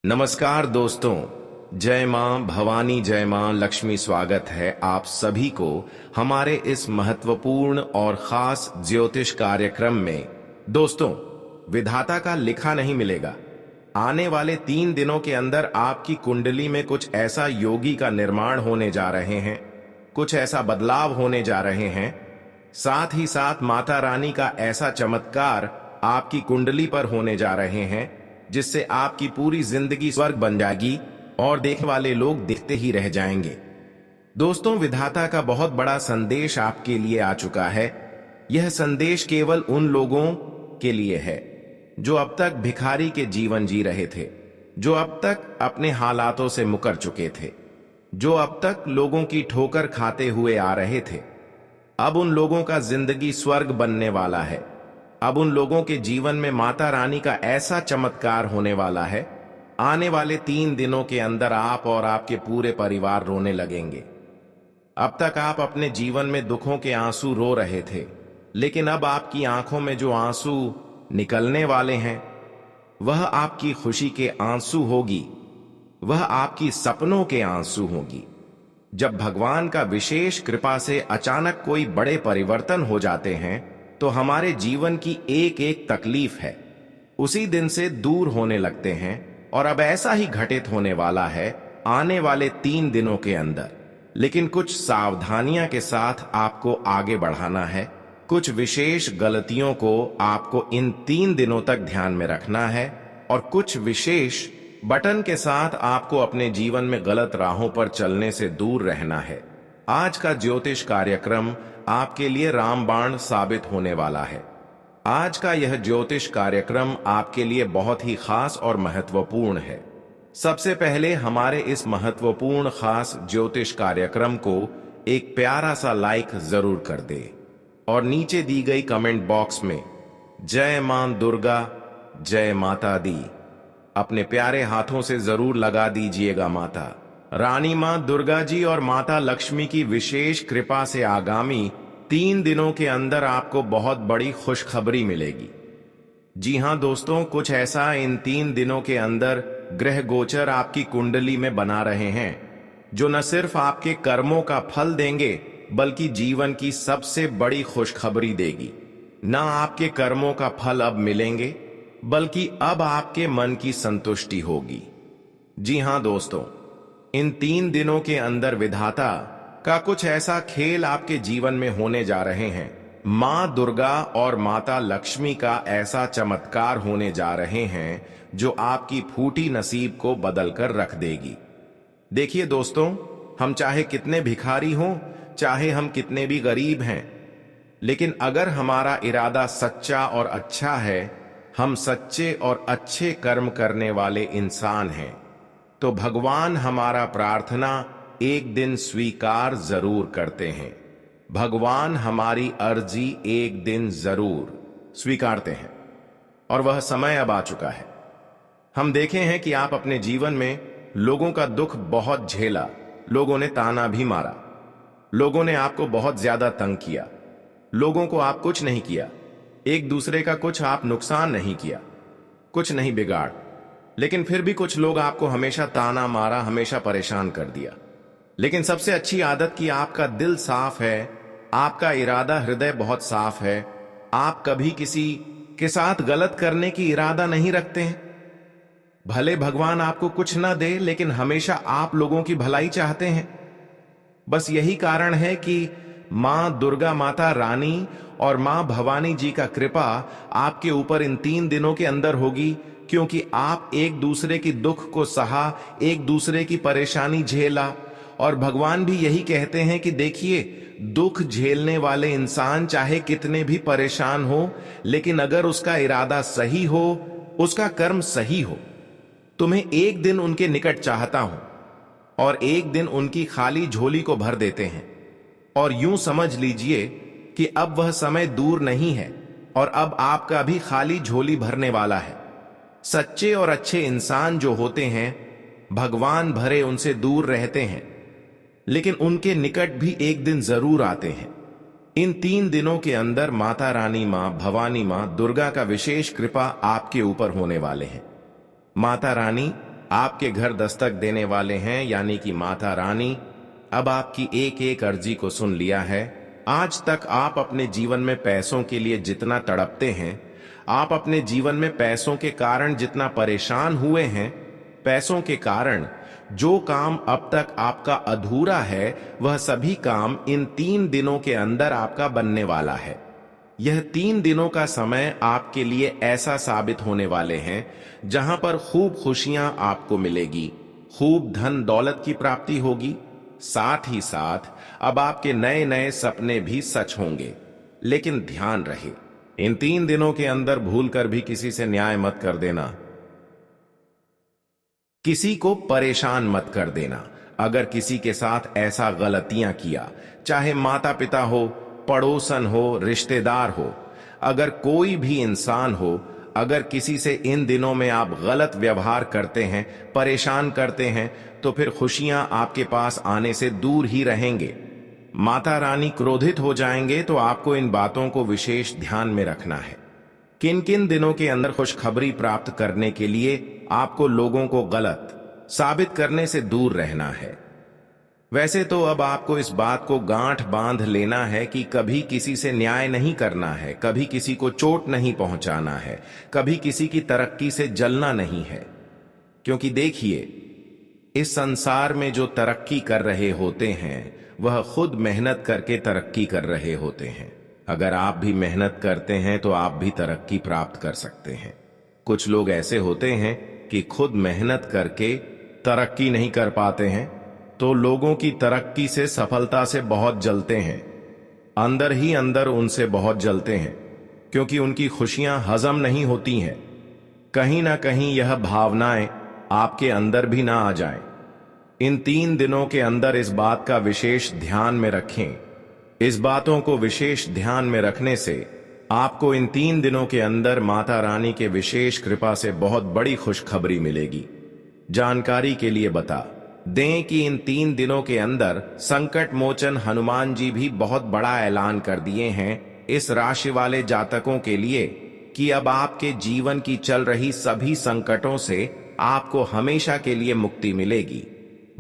नमस्कार दोस्तों, जय मां भवानी, जय मां लक्ष्मी। स्वागत है आप सभी को हमारे इस महत्वपूर्ण और खास ज्योतिष कार्यक्रम में। दोस्तों, विधाता का लिखा नहीं मिलेगा। आने वाले 3 दिनों के अंदर आपकी कुंडली में कुछ ऐसा योगी का निर्माण होने जा रहे हैं, कुछ ऐसा बदलाव होने जा रहे हैं। साथ ही साथ माता रानी का ऐसा चमत्कार आपकी कुंडली पर होने जा रहे हैं जिससे आपकी पूरी जिंदगी स्वर्ग बन जाएगी और देखने वाले लोग देखते ही रह जाएंगे। दोस्तों, विधाता का बहुत बड़ा संदेश आपके लिए आ चुका है। यह संदेश केवल उन लोगों के लिए है जो अब तक भिखारी के जीवन जी रहे थे, जो अब तक अपने हालातों से मुकर चुके थे, जो अब तक लोगों की ठोकर खाते हुए आ रहे थे। अब उन लोगों का जिंदगी स्वर्ग बनने वाला है। अब उन लोगों के जीवन में माता रानी का ऐसा चमत्कार होने वाला है, आने वाले 3 दिनों के अंदर आप और आपके पूरे परिवार रोने लगेंगे। अब तक आप अपने जीवन में दुखों के आंसू रो रहे थे, लेकिन अब आपकी आंखों में जो आंसू निकलने वाले हैं वह आपकी खुशी के आंसू होगी, वह आपकी सपनों के आंसू होगी। जब भगवान का विशेष कृपा से अचानक कोई बड़े परिवर्तन हो जाते हैं तो हमारे जीवन की एक एक तकलीफ है उसी दिन से दूर होने लगते हैं। और अब ऐसा ही घटित होने वाला है आने वाले 3 दिनों के अंदर। लेकिन कुछ सावधानियां के साथ आपको आगे बढ़ाना है। कुछ विशेष गलतियों को आपको इन 3 दिनों तक ध्यान में रखना है और कुछ विशेष बटन के साथ आपको अपने जीवन में गलत राहों पर चलने से दूर रहना है। आज का ज्योतिष कार्यक्रम आपके लिए रामबाण साबित होने वाला है। आज का यह ज्योतिष कार्यक्रम आपके लिए बहुत ही खास और महत्वपूर्ण है। सबसे पहले हमारे इस महत्वपूर्ण खास ज्योतिष कार्यक्रम को एक प्यारा सा लाइक जरूर कर दे और नीचे दी गई कमेंट बॉक्स में जय मां दुर्गा, जय माता दी अपने प्यारे हाथों से जरूर लगा दीजिएगा। माता रानी मां दुर्गा जी और माता लक्ष्मी की विशेष कृपा से आगामी 3 दिनों के अंदर आपको बहुत बड़ी खुशखबरी मिलेगी। जी हां दोस्तों, कुछ ऐसा इन 3 दिनों के अंदर ग्रह गोचर आपकी कुंडली में बना रहे हैं जो न सिर्फ आपके कर्मों का फल देंगे बल्कि जीवन की सबसे बड़ी खुशखबरी देगी। न आपके कर्मों का फल अब मिलेंगे बल्कि अब आपके मन की संतुष्टि होगी। जी हां दोस्तों, इन 3 दिनों के अंदर विधाता का कुछ ऐसा खेल आपके जीवन में होने जा रहे हैं। मां दुर्गा और माता लक्ष्मी का ऐसा चमत्कार होने जा रहे हैं जो आपकी फूटी नसीब को बदल कर रख देगी। देखिए दोस्तों, हम चाहे कितने भिखारी हों, चाहे हम कितने भी गरीब हैं, लेकिन अगर हमारा इरादा सच्चा और अच्छा है, हम सच्चे और अच्छे कर्म करने वाले इंसान हैं, तो भगवान हमारा प्रार्थना एक दिन स्वीकार जरूर करते हैं। भगवान हमारी अर्जी एक दिन जरूर स्वीकारते हैं और वह समय अब आ चुका है। हम देखे हैं कि आप अपने जीवन में लोगों का दुख बहुत झेला, लोगों ने ताना भी मारा, लोगों ने आपको बहुत ज्यादा तंग किया, लोगों को आप कुछ नहीं किया, एक दूसरे का कुछ आप नुकसान नहीं किया, कुछ नहीं बिगाड़, लेकिन फिर भी कुछ लोग आपको हमेशा ताना मारा, हमेशा परेशान कर दिया। लेकिन सबसे अच्छी आदत कि आपका दिल साफ है, आपका इरादा हृदय बहुत साफ है, आप कभी किसी के साथ गलत करने की इरादा नहीं रखते हैं। भले भगवान आपको कुछ ना दे, लेकिन हमेशा आप लोगों की भलाई चाहते हैं। बस यही कारण है कि मां दुर्गा माता रानी और मां भवानी जी का कृपा आपके ऊपर इन 3 दिनों के अंदर होगी, क्योंकि आप एक दूसरे की दुख को सहा, एक दूसरे की परेशानी झेला। और भगवान भी यही कहते हैं कि देखिए, दुख झेलने वाले इंसान चाहे कितने भी परेशान हो, लेकिन अगर उसका इरादा सही हो, उसका कर्म सही हो, तुम्हें एक दिन उनके निकट चाहता हूं और एक दिन उनकी खाली झोली को भर देते हैं। और यूं समझ लीजिए कि अब वह समय दूर नहीं है और अब आपका भी खाली झोली भरने वाला है। सच्चे और अच्छे इंसान जो होते हैं, भगवान भरे उनसे दूर रहते हैं, लेकिन उनके निकट भी एक दिन जरूर आते हैं। इन 3 दिनों के अंदर माता रानी मां भवानी मां दुर्गा का विशेष कृपा आपके ऊपर होने वाले हैं। माता रानी आपके घर दस्तक देने वाले हैं, यानी कि माता रानी अब आपकी एक एक अर्जी को सुन लिया है। आज तक आप अपने जीवन में पैसों के लिए जितना तड़पते हैं, आप अपने जीवन में पैसों के कारण जितना परेशान हुए हैं, पैसों के कारण जो काम अब तक आपका अधूरा है, वह सभी काम इन 3 दिनों के अंदर आपका बनने वाला है। यह 3 दिनों का समय आपके लिए ऐसा साबित होने वाले हैं जहां पर खूब खुशियां आपको मिलेगी, खूब धन दौलत की प्राप्ति होगी। साथ ही साथ अब आपके नए नए सपने भी सच होंगे। लेकिन ध्यान रहे, इन 3 दिनों के अंदर भूलकर भी किसी से न्याय मत कर देना, किसी को परेशान मत कर देना। अगर किसी के साथ ऐसा गलतियां किया, चाहे माता पिता हो, पड़ोसन हो, रिश्तेदार हो, अगर कोई भी इंसान हो, अगर किसी से इन दिनों में आप गलत व्यवहार करते हैं, परेशान करते हैं, तो फिर खुशियां आपके पास आने से दूर ही रहेंगे। माता रानी क्रोधित हो जाएंगे। तो आपको इन बातों को विशेष ध्यान में रखना है। किन किन दिनों के अंदर खुशखबरी प्राप्त करने के लिए आपको लोगों को गलत साबित करने से दूर रहना है। वैसे तो अब आपको इस बात को गांठ बांध लेना है कि कभी किसी से न्याय नहीं करना है, कभी किसी को चोट नहीं पहुंचाना है, कभी किसी की तरक्की से जलना नहीं है। क्योंकि देखिए, इस संसार में जो तरक्की कर रहे होते हैं, वह खुद मेहनत करके तरक्की कर रहे होते हैं। अगर आप भी मेहनत करते हैं तो आप भी तरक्की प्राप्त कर सकते हैं। कुछ लोग ऐसे होते हैं कि खुद मेहनत करके तरक्की नहीं कर पाते हैं, तो लोगों की तरक्की से, सफलता से बहुत जलते हैं, अंदर ही अंदर उनसे बहुत जलते हैं, क्योंकि उनकी खुशियां हजम नहीं होती हैं। कहीं ना कहीं यह भावनाएं आपके अंदर भी ना आ जाएं। इन 3 दिनों के अंदर इस बात का विशेष ध्यान में रखें। इस बातों को विशेष ध्यान में रखने से आपको इन 3 दिनों के अंदर माता रानी के विशेष कृपा से बहुत बड़ी खुशखबरी मिलेगी। जानकारी के लिए बता दें कि इन 3 दिनों के अंदर संकट मोचन हनुमान जी भी बहुत बड़ा ऐलान कर दिए हैं इस राशि वाले जातकों के लिए कि अब आपके जीवन की चल रही सभी संकटों से आपको हमेशा के लिए मुक्ति मिलेगी।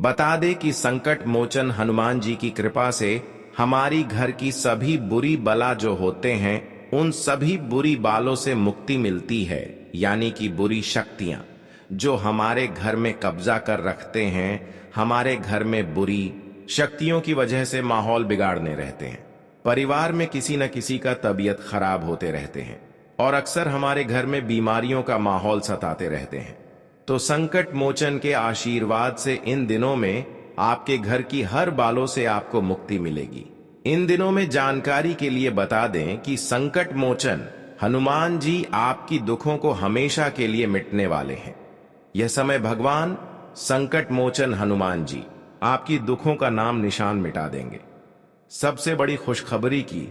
बता दे कि संकट मोचन हनुमान जी की कृपा से हमारी घर की सभी बुरी बला जो होते हैं, उन सभी बुरी बालों से मुक्ति मिलती है, यानी कि बुरी शक्तियां जो हमारे घर में कब्जा कर रखते हैं, हमारे घर में बुरी शक्तियों की वजह से माहौल बिगाड़ने रहते हैं। परिवार में किसी न किसी का तबीयत खराब होते रहते हैं और अक्सर हमारे घर में बीमारियों का माहौल सताते रहते हैं। तो संकट मोचन के आशीर्वाद से इन दिनों में आपके घर की हर बालों से आपको मुक्ति मिलेगी। इन दिनों में जानकारी के लिए बता दें कि संकट मोचन हनुमान जी आपकी दुखों को हमेशा के लिए मिटने वाले हैं। यह समय भगवान संकट मोचन हनुमान जी आपकी दुखों का नाम निशान मिटा देंगे। सबसे बड़ी खुशखबरी की,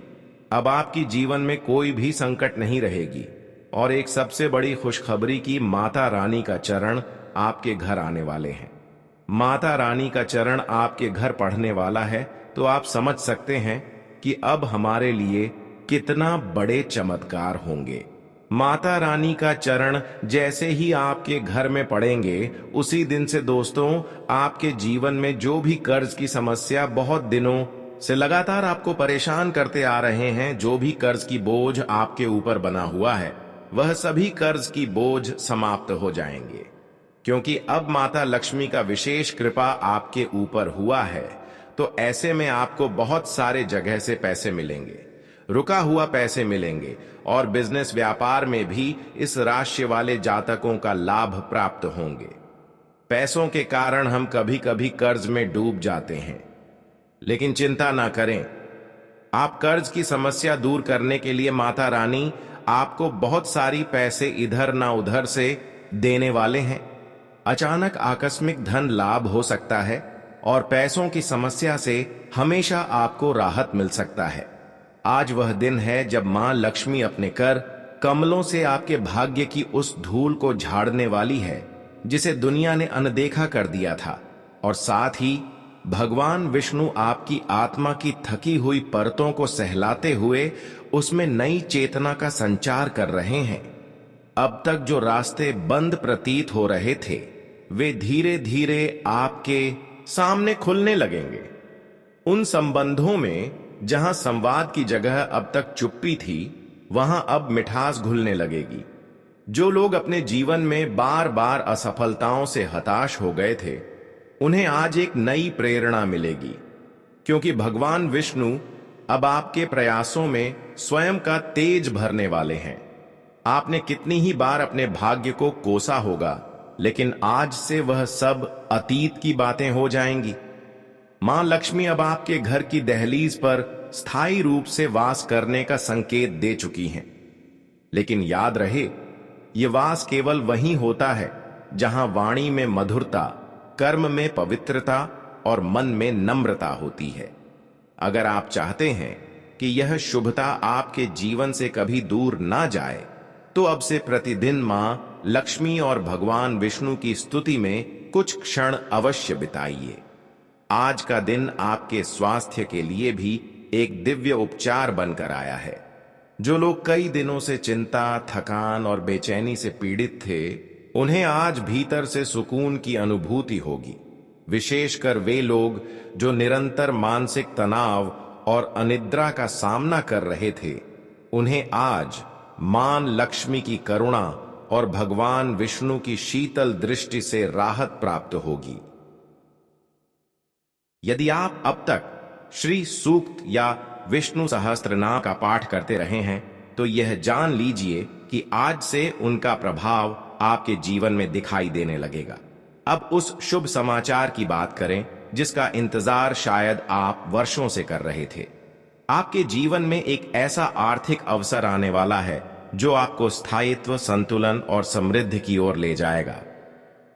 अब आपकी जीवन में कोई भी संकट नहीं रहेगी। और एक सबसे बड़ी खुशखबरी की, माता रानी का चरण आपके घर आने वाले हैं। माता रानी का चरण आपके घर पढ़ने वाला है, तो आप समझ सकते हैं कि अब हमारे लिए कितना बड़े चमत्कार होंगे। माता रानी का चरण जैसे ही आपके घर में पड़ेंगे, उसी दिन से दोस्तों आपके जीवन में जो भी कर्ज की समस्या बहुत दिनों से लगातार आपको परेशान करते आ रहे हैं, जो भी कर्ज की बोझ आपके ऊपर बना हुआ है, वह सभी कर्ज की बोझ समाप्त हो जाएंगे। क्योंकि अब माता लक्ष्मी का विशेष कृपा आपके ऊपर हुआ है, तो ऐसे में आपको बहुत सारे जगह से पैसे मिलेंगे, रुका हुआ पैसे मिलेंगे और बिजनेस व्यापार में भी इस राशि वाले जातकों का लाभ प्राप्त होंगे। पैसों के कारण हम कभी कभी कर्ज में डूब जाते हैं, लेकिन चिंता ना करें। आप कर्ज की समस्या दूर करने के लिए माता रानी आपको बहुत सारी पैसे इधर ना उधर से देने वाले हैं। अचानक आकस्मिक धन लाभ हो सकता है और पैसों की समस्या से हमेशा आपको राहत मिल सकता है। आज वह दिन है जब मां लक्ष्मी अपने कर कमलों से आपके भाग्य की उस धूल को झाड़ने वाली है जिसे दुनिया ने अनदेखा कर दिया था। और साथ ही भगवान विष्णु आपकी आत्मा की थकी हुई परतों को सहलाते हुए उसमें नई चेतना का संचार कर रहे हैं। अब तक जो रास्ते बंद प्रतीत हो रहे थे, वे धीरे धीरे आपके सामने खुलने लगेंगे। उन संबंधों में जहां संवाद की जगह अब तक चुप्पी थी, वहां अब मिठास घुलने लगेगी। जो लोग अपने जीवन में बार बार असफलताओं से हताश हो गए थे, उन्हें आज एक नई प्रेरणा मिलेगी, क्योंकि भगवान विष्णु अब आपके प्रयासों में स्वयं का तेज भरने वाले हैं। आपने कितनी ही बार अपने भाग्य को कोसा होगा, लेकिन आज से वह सब अतीत की बातें हो जाएंगी। मां लक्ष्मी अब आपके घर की दहलीज पर स्थायी रूप से वास करने का संकेत दे चुकी हैं। लेकिन याद रहे, यह वास केवल वहीं होता है जहां वाणी में मधुरता, कर्म में पवित्रता और मन में नम्रता होती है। अगर आप चाहते हैं कि यह शुभता आपके जीवन से कभी दूर ना जाए, तो अब से प्रतिदिन मां लक्ष्मी और भगवान विष्णु की स्तुति में कुछ क्षण अवश्य बिताइए। आज का दिन आपके स्वास्थ्य के लिए भी एक दिव्य उपचार बनकर आया है। जो लोग कई दिनों से चिंता, थकान और बेचैनी से पीड़ित थे, उन्हें आज भीतर से सुकून की अनुभूति होगी। विशेषकर वे लोग जो निरंतर मानसिक तनाव और अनिद्रा का सामना कर रहे थे, उन्हें आज मां लक्ष्मी की करुणा और भगवान विष्णु की शीतल दृष्टि से राहत प्राप्त होगी। यदि आप अब तक श्री सूक्त या विष्णु सहस्त्रनाम का पाठ करते रहे हैं, तो यह जान लीजिए कि आज से उनका प्रभाव आपके जीवन में दिखाई देने लगेगा। अब उस शुभ समाचार की बात करें जिसका इंतजार शायद आप वर्षों से कर रहे थे। आपके जीवन में एक ऐसा आर्थिक अवसर आने वाला है जो आपको स्थायित्व, संतुलन और समृद्धि की ओर ले जाएगा।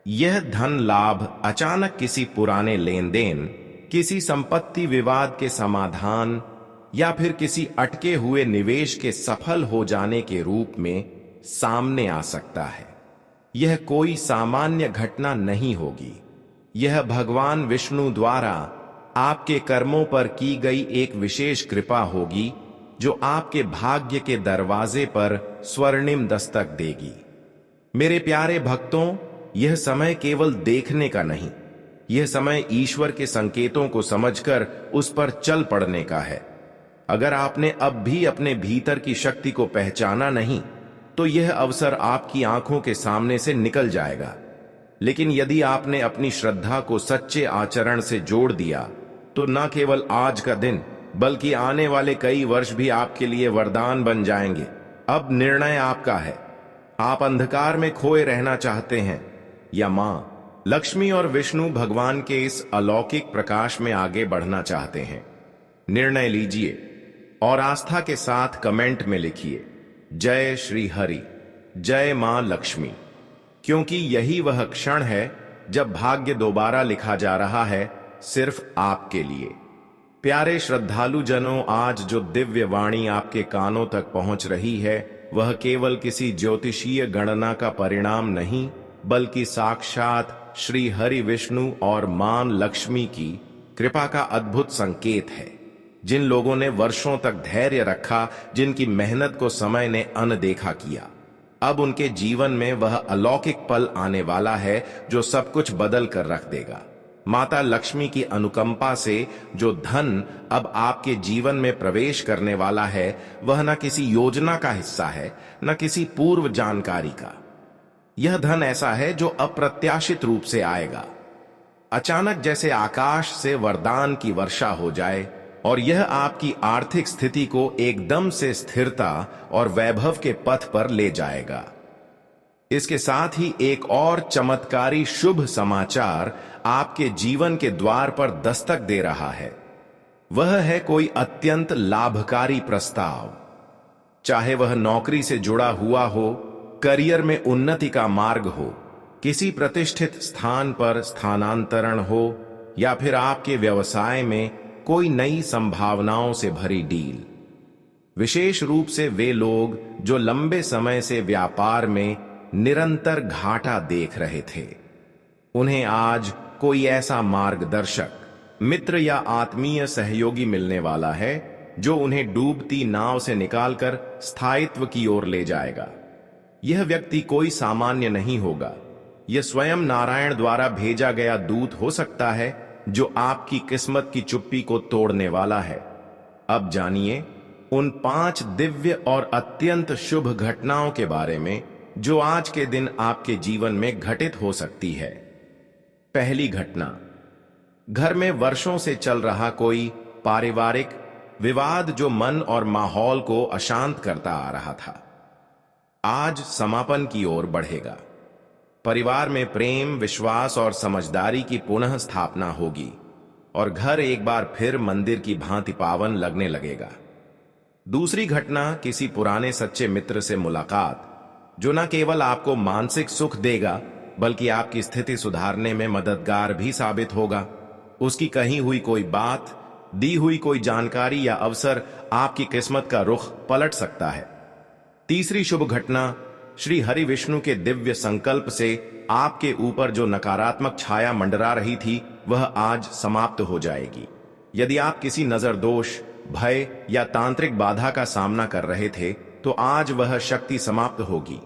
यह धन लाभ अचानक किसी पुराने लेन देन, किसी संपत्ति विवाद के समाधान या फिर किसी अटके हुए निवेश के सफल हो जाने के रूप में सामने आ सकता है। यह कोई सामान्य घटना नहीं होगी। यह भगवान विष्णु द्वारा आपके कर्मों पर की गई एक विशेष कृपा होगी, जो आपके भाग्य के दरवाजे पर स्वर्णिम दस्तक देगी। मेरे प्यारे भक्तों, यह समय केवल देखने का नहीं, यह समय ईश्वर के संकेतों को समझकर उस पर चल पड़ने का है। अगर आपने अब भी अपने भीतर की शक्ति को पहचाना नहीं, तो यह अवसर आपकी आंखों के सामने से निकल जाएगा। लेकिन यदि आपने अपनी श्रद्धा को सच्चे आचरण से जोड़ दिया, तो न केवल आज का दिन बल्कि आने वाले कई वर्ष भी आपके लिए वरदान बन जाएंगे। अब निर्णय आपका है। आप अंधकार में खोए रहना चाहते हैं या मां लक्ष्मी और विष्णु भगवान के इस अलौकिक प्रकाश में आगे बढ़ना चाहते हैं? निर्णय लीजिए और आस्था के साथ कमेंट में लिखिए, जय श्री हरि, जय मां लक्ष्मी, क्योंकि यही वह क्षण है जब भाग्य दोबारा लिखा जा रहा है, सिर्फ आपके लिए। प्यारे श्रद्धालु जनों, आज जो दिव्य वाणी आपके कानों तक पहुंच रही है, वह केवल किसी ज्योतिषीय गणना का परिणाम नहीं, बल्कि साक्षात श्री हरि विष्णु और मां लक्ष्मी की कृपा का अद्भुत संकेत है। जिन लोगों ने वर्षों तक धैर्य रखा, जिनकी मेहनत को समय ने अनदेखा किया, अब उनके जीवन में वह अलौकिक पल आने वाला है जो सब कुछ बदल कर रख देगा। माता लक्ष्मी की अनुकंपा से जो धन अब आपके जीवन में प्रवेश करने वाला है, वह न किसी योजना का हिस्सा है, न किसी पूर्व जानकारी का। यह धन ऐसा है जो अप्रत्याशित रूप से आएगा, अचानक, जैसे आकाश से वरदान की वर्षा हो जाए, और यह आपकी आर्थिक स्थिति को एकदम से स्थिरता और वैभव के पथ पर ले जाएगा। इसके साथ ही एक और चमत्कारी शुभ समाचार आपके जीवन के द्वार पर दस्तक दे रहा है। वह है कोई अत्यंत लाभकारी प्रस्ताव। चाहे वह नौकरी से जुड़ा हुआ हो, करियर में उन्नति का मार्ग हो, किसी प्रतिष्ठित स्थान पर स्थानांतरण हो, या फिर आपके व्यवसाय में कोई नई संभावनाओं से भरी डील। विशेष रूप से वे लोग जो लंबे समय से व्यापार में निरंतर घाटा देख रहे थे, उन्हें आज कोई ऐसा मार्गदर्शक, मित्र या आत्मीय सहयोगी मिलने वाला है जो उन्हें डूबती नाव से निकालकर स्थायित्व की ओर ले जाएगा। यह व्यक्ति कोई सामान्य नहीं होगा। यह स्वयं नारायण द्वारा भेजा गया दूत हो सकता है जो आपकी किस्मत की चुप्पी को तोड़ने वाला है। अब जानिए उन 5 दिव्य और अत्यंत शुभ घटनाओं के बारे में जो आज के दिन आपके जीवन में घटित हो सकती है। पहली घटना, घर में वर्षों से चल रहा कोई पारिवारिक विवाद जो मन और माहौल को अशांत करता आ रहा था, आज समापन की ओर बढ़ेगा। परिवार में प्रेम, विश्वास और समझदारी की पुनः स्थापना होगी और घर एक बार फिर मंदिर की भांति पावन लगने लगेगा। दूसरी घटना, किसी पुराने सच्चे मित्र से मुलाकात जो न केवल आपको मानसिक सुख देगा बल्कि आपकी स्थिति सुधारने में मददगार भी साबित होगा। उसकी कही हुई कोई बात, दी हुई कोई जानकारी या अवसर आपकी किस्मत का रुख पलट सकता है। तीसरी शुभ घटना, श्री हरि विष्णु के दिव्य संकल्प से आपके ऊपर जो नकारात्मक छाया मंडरा रही थी वह आज समाप्त हो जाएगी। यदि आप किसी नजर दोष, भय या तांत्रिक बाधा का सामना कर रहे थे तो आज वह शक्ति समाप्त होगी।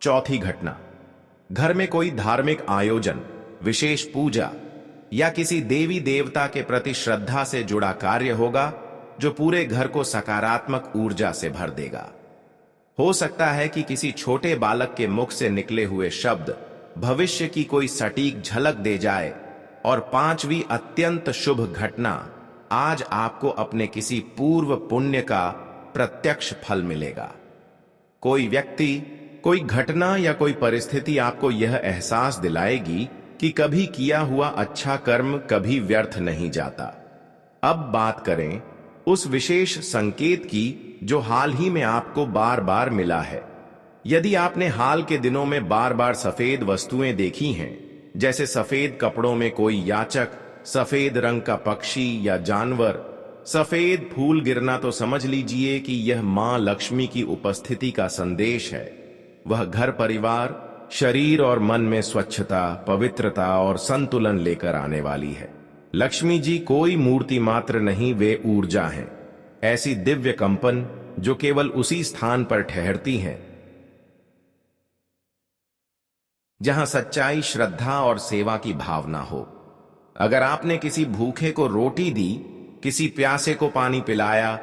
चौथी घटना, घर में कोई धार्मिक आयोजन, विशेष पूजा या किसी देवी देवता के प्रति श्रद्धा से जुड़ा कार्य होगा जो पूरे घर को सकारात्मक ऊर्जा से भर देगा। हो सकता है कि किसी छोटे बालक के मुख से निकले हुए शब्द भविष्य की कोई सटीक झलक दे जाए। और पांचवी अत्यंत शुभ घटना, आज आपको अपने किसी पूर्व पुण्य का प्रत्यक्ष फल मिलेगा। कोई व्यक्ति, कोई घटना या कोई परिस्थिति आपको यह एहसास दिलाएगी कि कभी किया हुआ अच्छा कर्म कभी व्यर्थ नहीं जाता। अब बात करें उस विशेष संकेत की जो हाल ही में आपको बार बार मिला है। यदि आपने हाल के दिनों में बार बार सफेद वस्तुएं देखी हैं, जैसे सफेद कपड़ों में कोई याचक, सफेद रंग का पक्षी या जानवर, सफेद फूल गिरना, तो समझ लीजिए कि यह मां लक्ष्मी की उपस्थिति का संदेश है। वह घर, परिवार, शरीर और मन में स्वच्छता, पवित्रता और संतुलन लेकर आने वाली है। लक्ष्मी जी कोई मूर्ति मात्र नहीं, वे ऊर्जा हैं, ऐसी दिव्य कंपन जो केवल उसी स्थान पर ठहरती हैं जहां सच्चाई, श्रद्धा और सेवा की भावना हो। अगर आपने किसी भूखे को रोटी दी, किसी प्यासे को पानी पिलाया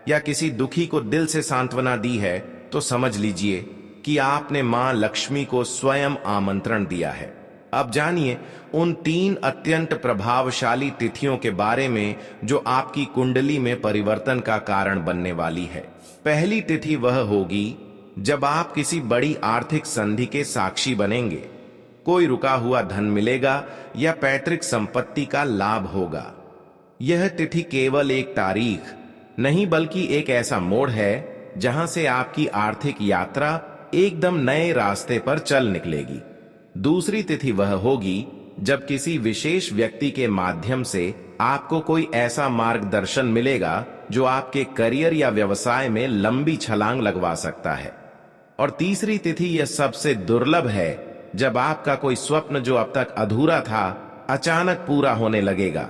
या किसी दुखी को दिल से सांत्वना दी है, तो समझ लीजिए कि आपने मां लक्ष्मी को स्वयं आमंत्रण दिया है। अब जानिए उन 3 अत्यंत प्रभावशाली तिथियों के बारे में जो आपकी कुंडली में परिवर्तन का कारण बनने वाली है। पहली तिथि वह होगी जब आप किसी बड़ी आर्थिक संधि के साक्षी बनेंगे। कोई रुका हुआ धन मिलेगा या पैतृक संपत्ति का लाभ होगा। यह तिथि केवल एक तारीख नहीं बल्कि एक ऐसा मोड़ है जहां से आपकी आर्थिक यात्रा एकदम नए रास्ते पर चल निकलेगी। दूसरी तिथि वह होगी जब किसी विशेष व्यक्ति के माध्यम से आपको कोई ऐसा मार्गदर्शन मिलेगा जो आपके करियर या व्यवसाय में लंबी छलांग लगवा सकता है। और तीसरी तिथि यह सबसे दुर्लभ है जब आपका कोई स्वप्न जो अब तक अधूरा था अचानक पूरा होने लगेगा।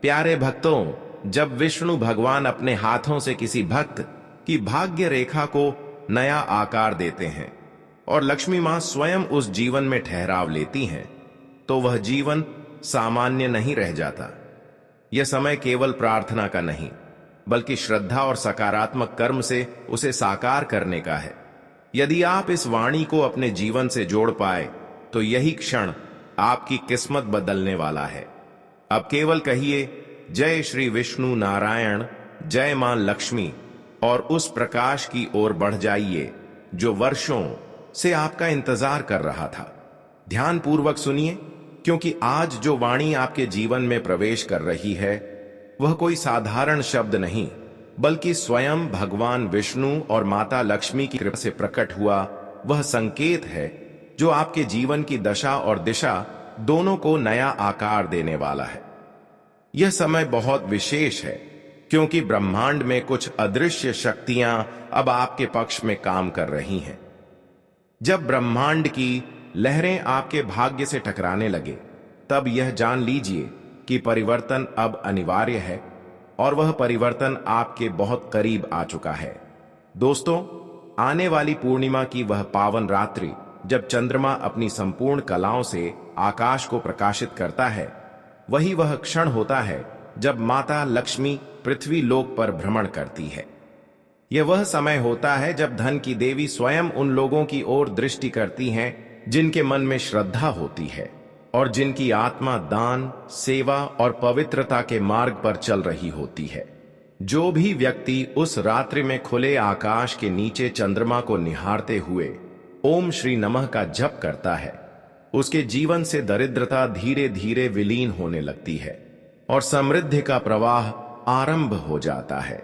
प्यारे भक्तों, जब विष्णु भगवान अपने हाथों से किसी भक्त की भाग्य रेखा को नया आकार देते हैं और लक्ष्मी मां स्वयं उस जीवन में ठहराव लेती हैं, तो वह जीवन सामान्य नहीं रह जाता। यह समय केवल प्रार्थना का नहीं बल्कि श्रद्धा और सकारात्मक कर्म से उसे साकार करने का है। यदि आप इस वाणी को अपने जीवन से जोड़ पाए तो यही क्षण आपकी किस्मत बदलने वाला है। अब केवल कहिए जय श्री विष्णु नारायण, जय मां लक्ष्मी और उस प्रकाश की ओर बढ़ जाइए जो वर्षों से आपका इंतजार कर रहा था। ध्यान पूर्वक सुनिए, क्योंकि आज जो वाणी आपके जीवन में प्रवेश कर रही है वह कोई साधारण शब्द नहीं बल्कि स्वयं भगवान विष्णु और माता लक्ष्मी की कृपा से प्रकट हुआ वह संकेत है जो आपके जीवन की दशा और दिशा दोनों को नया आकार देने वाला है। यह समय बहुत विशेष है क्योंकि ब्रह्मांड में कुछ अदृश्य शक्तियां अब आपके पक्ष में काम कर रही हैं। जब ब्रह्मांड की लहरें आपके भाग्य से टकराने लगे तब यह जान लीजिए कि परिवर्तन अब अनिवार्य है और वह परिवर्तन आपके बहुत करीब आ चुका है। दोस्तों, आने वाली पूर्णिमा की वह पावन रात्रि जब चंद्रमा अपनी संपूर्ण कलाओं से आकाश को प्रकाशित करता है, वही वह क्षण होता है जब माता लक्ष्मी पृथ्वी लोक पर भ्रमण करती है। यह वह समय होता है जब धन की देवी स्वयं उन लोगों की ओर दृष्टि करती हैं जिनके मन में श्रद्धा होती है और जिनकी आत्मा दान, सेवा और पवित्रता के मार्ग पर चल रही होती है। जो भी व्यक्ति उस रात्रि में खुले आकाश के नीचे चंद्रमा को निहारते हुए ओम श्री नमः का जप करता है, उसके जीवन से दरिद्रता धीरे धीरे विलीन होने लगती है और समृद्धि का प्रवाह आरंभ हो जाता है।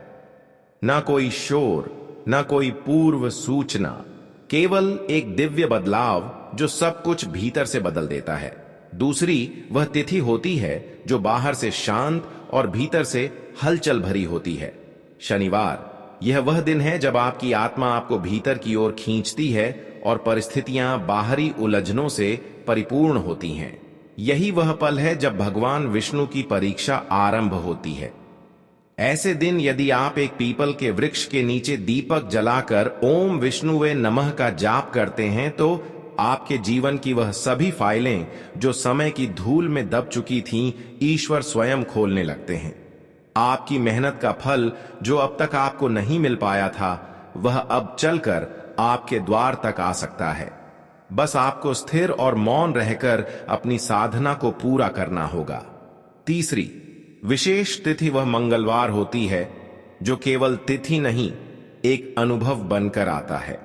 ना कोई शोर, ना कोई पूर्व सूचना, केवल एक दिव्य बदलाव जो सब कुछ भीतर से बदल देता है। दूसरी वह तिथि होती है जो बाहर से शांत और भीतर से हलचल भरी होती है। शनिवार यह वह दिन है जब आपकी आत्मा आपको भीतर की ओर खींचती है और परिस्थितियां बाहरी उलझनों से परिपूर्ण होती हैं। यही वह पल है जब भगवान विष्णु की परीक्षा आरंभ होती है। ऐसे दिन यदि आप एक पीपल के वृक्ष के नीचे दीपक जलाकर ओम विष्णुवे नमः का जाप करते हैं तो आपके जीवन की वह सभी फाइलें जो समय की धूल में दब चुकी थीं, ईश्वर स्वयं खोलने लगते हैं। आपकी मेहनत का फल जो अब तक आपको नहीं मिल पाया था, वह अब चलकर आपके द्वार तक आ सकता है। बस आपको स्थिर और मौन रहकर अपनी साधना को पूरा करना होगा। तीसरी विशेष तिथि वह मंगलवार होती है जो केवल तिथि नहीं, एक अनुभव बनकर आता है।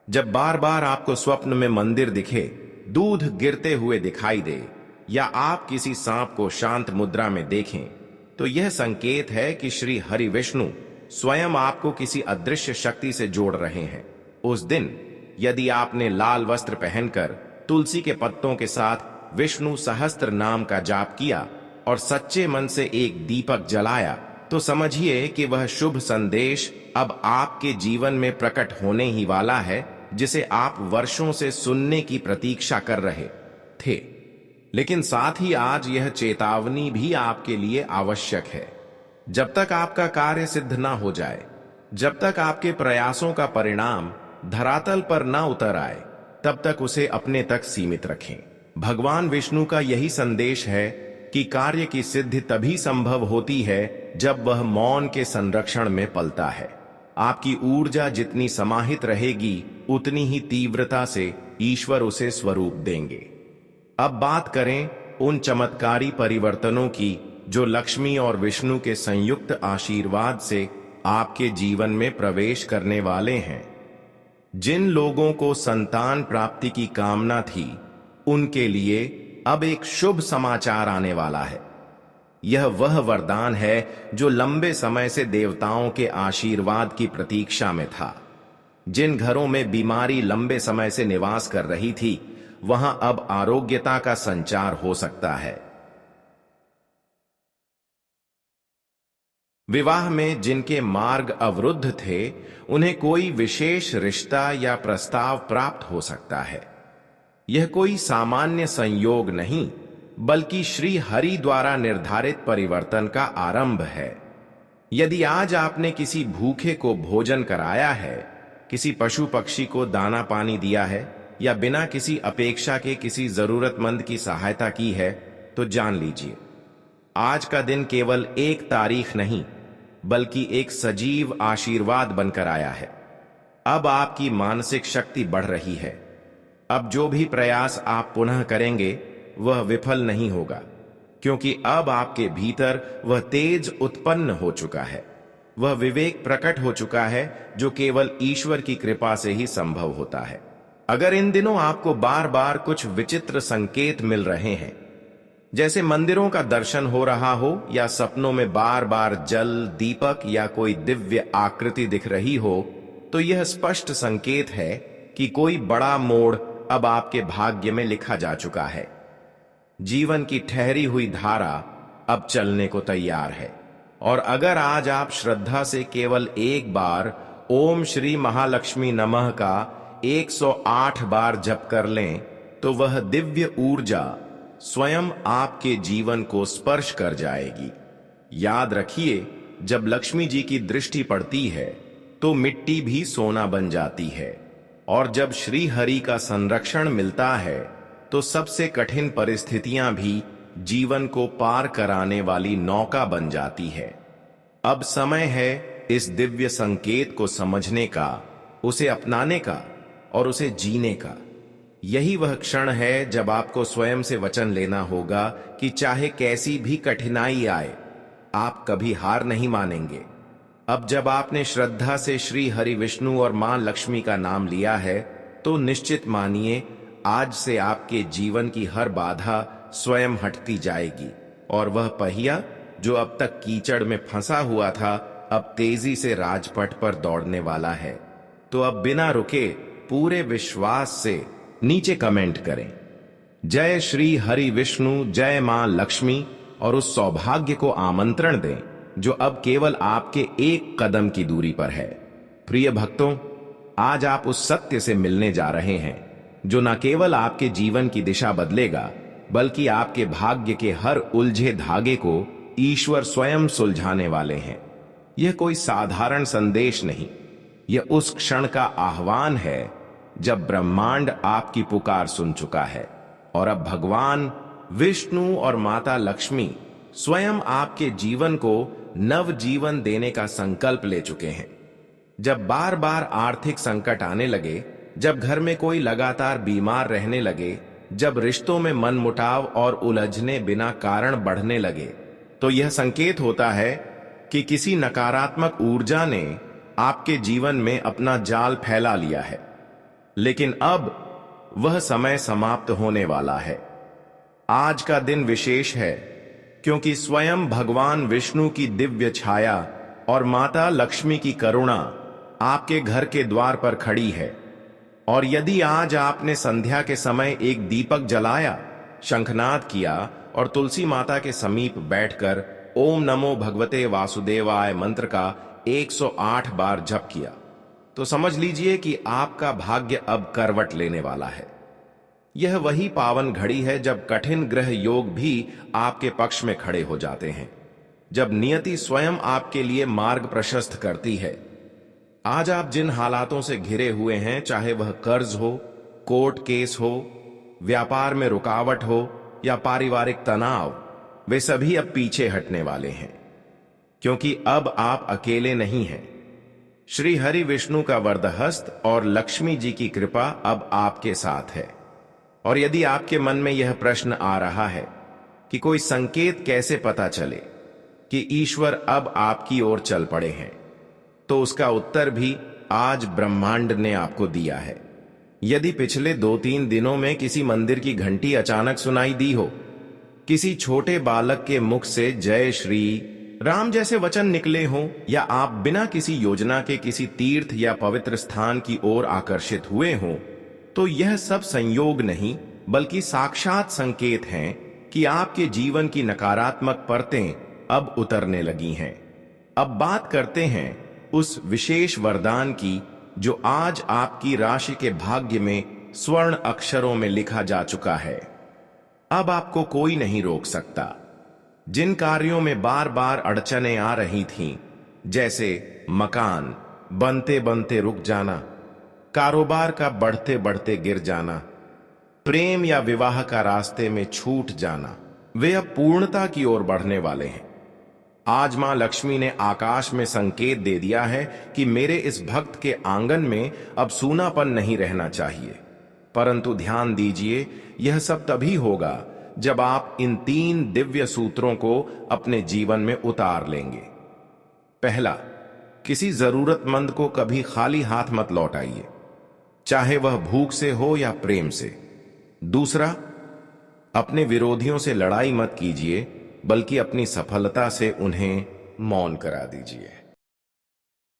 जब बार बार आपको स्वप्न में मंदिर दिखे, दूध गिरते हुए दिखाई दे या आप किसी सांप को शांत मुद्रा में देखें, तो यह संकेत है कि श्री हरि विष्णु स्वयं आपको किसी अदृश्य शक्ति से जोड़ रहे हैं। उस दिन यदि आपने लाल वस्त्र पहनकर तुलसी के पत्तों के साथ विष्णु सहस्त्र नाम का जाप किया और सच्चे मन से एक दीपक जलाया, तो समझिए कि वह शुभ संदेश अब आपके जीवन में प्रकट होने ही वाला है, जिसे आप वर्षों से सुनने की प्रतीक्षा कर रहे थे। लेकिन साथ ही आज यह चेतावनी भी आपके लिए आवश्यक है। जब तक आपका कार्य सिद्ध ना हो जाए, जब तक आपके प्रयासों का परिणाम धरातल पर ना उतर आए, तब तक उसे अपने तक सीमित रखें। भगवान विष्णु का यही संदेश है कि कार्य की सिद्धि तभी संभव होती है जब वह मौन के संरक्षण में पलता है। आपकी ऊर्जा जितनी समाहित रहेगी, उतनी ही तीव्रता से ईश्वर उसे स्वरूप देंगे। अब बात करें उन चमत्कारी परिवर्तनों की जो लक्ष्मी और विष्णु के संयुक्त आशीर्वाद से आपके जीवन में प्रवेश करने वाले हैं। जिन लोगों को संतान प्राप्ति की कामना थी, उनके लिए अब एक शुभ समाचार आने वाला है। यह वह वरदान है जो लंबे समय से देवताओं के आशीर्वाद की प्रतीक्षा में था। जिन घरों में बीमारी लंबे समय से निवास कर रही थी, वहां अब आरोग्यता का संचार हो सकता है। विवाह में जिनके मार्ग अवरुद्ध थे, उन्हें कोई विशेष रिश्ता या प्रस्ताव प्राप्त हो सकता है। यह कोई सामान्य संयोग नहीं, बल्कि श्री हरि द्वारा निर्धारित परिवर्तन का आरंभ है। यदि आज आपने किसी भूखे को भोजन कराया है, किसी पशु पक्षी को दाना पानी दिया है या बिना किसी अपेक्षा के किसी जरूरतमंद की सहायता की है, तो जान लीजिए आज का दिन केवल एक तारीख नहीं, बल्कि एक सजीव आशीर्वाद बनकर आया है। अब आपकी मानसिक शक्ति बढ़ रही है। अब जो भी प्रयास आप पुनः करेंगे वह विफल नहीं होगा, क्योंकि अब आपके भीतर वह तेज उत्पन्न हो चुका है। वह विवेक प्रकट हो चुका है जो केवल ईश्वर की कृपा से ही संभव होता है। अगर इन दिनों आपको बार बार कुछ विचित्र संकेत मिल रहे हैं, जैसे मंदिरों का दर्शन हो रहा हो या सपनों में बार बार जल, दीपक या कोई दिव्य आकृति दिख रही हो, तो यह स्पष्ट संकेत है कि कोई बड़ा मोड़ अब आपके भाग्य में लिखा जा चुका है। जीवन की ठहरी हुई धारा अब चलने को तैयार है। और अगर आज आप श्रद्धा से केवल एक बार ओम श्री महालक्ष्मी नमः का 108 बार जप कर लें, तो वह दिव्य ऊर्जा स्वयं आपके जीवन को स्पर्श कर जाएगी। याद रखिए, जब लक्ष्मी जी की दृष्टि पड़ती है तो मिट्टी भी सोना बन जाती है। और जब श्री हरि का संरक्षण मिलता है तो सबसे कठिन परिस्थितियां भी जीवन को पार कराने वाली नौका बन जाती है। अब समय है इस दिव्य संकेत को समझने का, उसे अपनाने का और उसे जीने का। यही वह क्षण है जब आपको स्वयं से वचन लेना होगा कि चाहे कैसी भी कठिनाई आए, आप कभी हार नहीं मानेंगे। अब जब आपने श्रद्धा से श्री हरि विष्णु और मां लक्ष्मी का नाम लिया है, तो निश्चित मानिए आज से आपके जीवन की हर बाधा स्वयं हटती जाएगी और वह पहिया जो अब तक कीचड़ में फंसा हुआ था, अब तेजी से राजपथ पर दौड़ने वाला है। तो अब बिना रुके पूरे विश्वास से नीचे कमेंट करें, जय श्री हरि विष्णु, जय मां लक्ष्मी, और उस सौभाग्य को आमंत्रण दें जो अब केवल आपके एक कदम की दूरी पर है। प्रिय भक्तों, आज आप उस सत्य से मिलने जा रहे हैं जो न केवल आपके जीवन की दिशा बदलेगा, बल्कि आपके भाग्य के हर उलझे धागे को ईश्वर स्वयं सुलझाने वाले हैं। यह कोई साधारण संदेश नहीं, यह उस क्षण का आह्वान है जब ब्रह्मांड आपकी पुकार सुन चुका है और अब भगवान विष्णु और माता लक्ष्मी स्वयं आपके जीवन को नव जीवन देने का संकल्प ले चुके हैं। जब बार बार आर्थिक संकट आने लगे, जब घर में कोई लगातार बीमार रहने लगे, जब रिश्तों में मनमुटाव और उलझने बिना कारण बढ़ने लगे, तो यह संकेत होता है कि किसी नकारात्मक ऊर्जा ने आपके जीवन में अपना जाल फैला लिया है। लेकिन अब वह समय समाप्त होने वाला है। आज का दिन विशेष है क्योंकि स्वयं भगवान विष्णु की दिव्य छाया और माता लक्ष्मी की करुणा आपके घर के द्वार पर खड़ी है। और यदि आज आपने संध्या के समय एक दीपक जलाया, शंखनाद किया और तुलसी माता के समीप बैठकर ओम नमो भगवते वासुदेवाय मंत्र का 108 बार जप किया, तो समझ लीजिए कि आपका भाग्य अब करवट लेने वाला है। यह वही पावन घड़ी है जब कठिन ग्रह योग भी आपके पक्ष में खड़े हो जाते हैं, जब नियति स्वयं आपके लिए मार्ग प्रशस्त करती है। आज आप जिन हालातों से घिरे हुए हैं, चाहे वह कर्ज हो, कोर्ट केस हो, व्यापार में रुकावट हो या पारिवारिक तनाव, वे सभी अब पीछे हटने वाले हैं, क्योंकि अब आप अकेले नहीं हैं। श्री हरि विष्णु का वरदहस्त और लक्ष्मी जी की कृपा अब आपके साथ है। और यदि आपके मन में यह प्रश्न आ रहा है कि कोई संकेत कैसे पता चले कि ईश्वर अब आपकी ओर चल पड़े हैं, तो उसका उत्तर भी आज ब्रह्मांड ने आपको दिया है। यदि पिछले 2-3 दिनों में किसी मंदिर की घंटी अचानक सुनाई दी हो, किसी छोटे बालक के मुख से जय श्री राम जैसे वचन निकले हों, या आप बिना किसी योजना के किसी तीर्थ या पवित्र स्थान की ओर आकर्षित हुए हों, तो यह सब संयोग नहीं बल्कि साक्षात संकेत हैं कि आपके जीवन की नकारात्मक परतें अब उतरने लगी हैं। अब बात करते हैं उस विशेष वरदान की जो आज आपकी राशि के भाग्य में स्वर्ण अक्षरों में लिखा जा चुका है। अब आपको कोई नहीं रोक सकता। जिन कार्यों में बार बार अड़चनें आ रही थीं, जैसे मकान बनते बनते रुक जाना, कारोबार का बढ़ते बढ़ते गिर जाना, प्रेम या विवाह का रास्ते में छूट जाना, वे अब पूर्णता की ओर बढ़ने वाले हैं। आज मां लक्ष्मी ने आकाश में संकेत दे दिया है कि मेरे इस भक्त के आंगन में अब सूनापन नहीं रहना चाहिए। परंतु ध्यान दीजिए, यह सब तभी होगा जब आप इन 3 दिव्य सूत्रों को अपने जीवन में उतार लेंगे। पहला, किसी जरूरतमंद को कभी खाली हाथ मत लौटाइए, चाहे वह भूख से हो या प्रेम से। दूसरा, अपने विरोधियों से लड़ाई मत कीजिए, बल्कि अपनी सफलता से उन्हें मौन करा दीजिए।